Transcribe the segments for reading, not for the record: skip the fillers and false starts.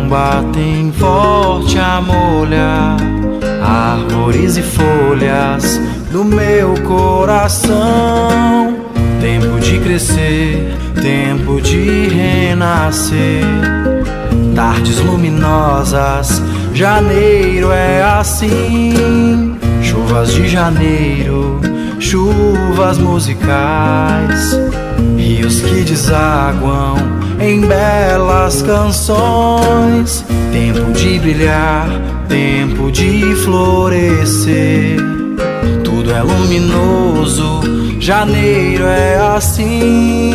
batem forte a molhar árvores e folhas do meu coração. Tempo de crescer, tempo de renascer, tardes luminosas, janeiro é assim. Chuvas de janeiro, chuvas musicais, rios que desaguam em belas canções. Tempo de brilhar, tempo de florescer, tudo é luminoso, janeiro é assim.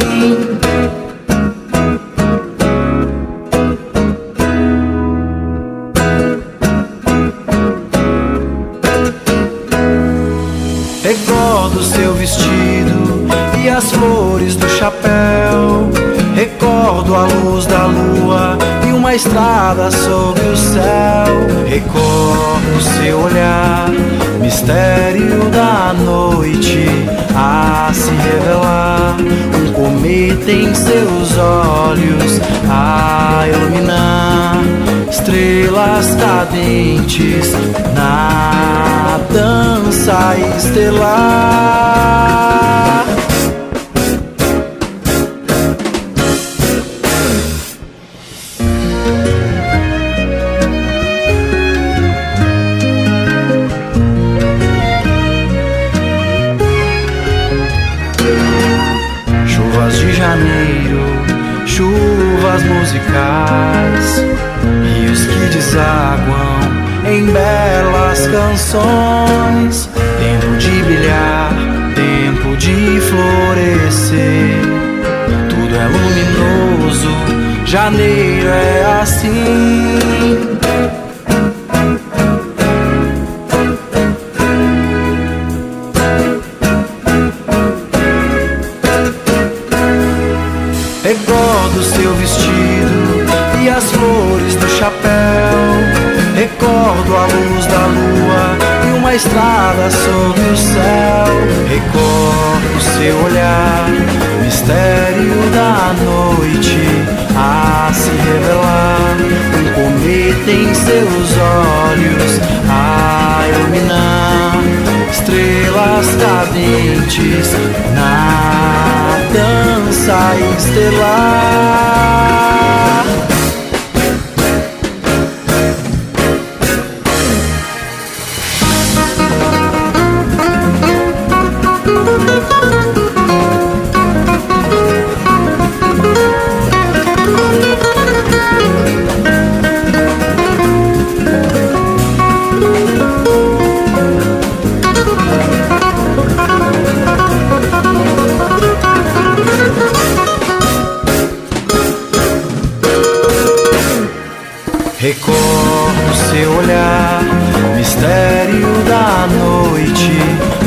Recordo o seu vestido e as flores do chapéu. Recordo a luz da lua e uma estrada sobre o céu. Recordo o seu olhar, mistério da noite a se revelar. Um cometa em seus olhos a iluminar, estrelas cadentes na dança estelar. Chuvas de janeiro, chuvas musicais, rios que desaguam em belas canções. Tempo de brilhar, tempo de florescer, tudo é luminoso, janeiro é assim. Recordo o seu vestido e as flores do chapéu. Recordo a luz da lua e uma estrada sobre o céu. Recordo o seu olhar, mistério da noite a se revelar. Um cometa em seus olhos a iluminar, estrelas cadentes na dança estelar. Recordo seu olhar, mistério da noite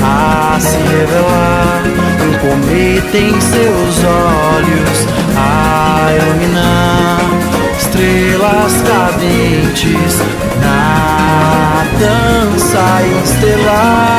a se revelar. Um cometa em seus olhos a iluminar, estrelas cadentes na dança estelar.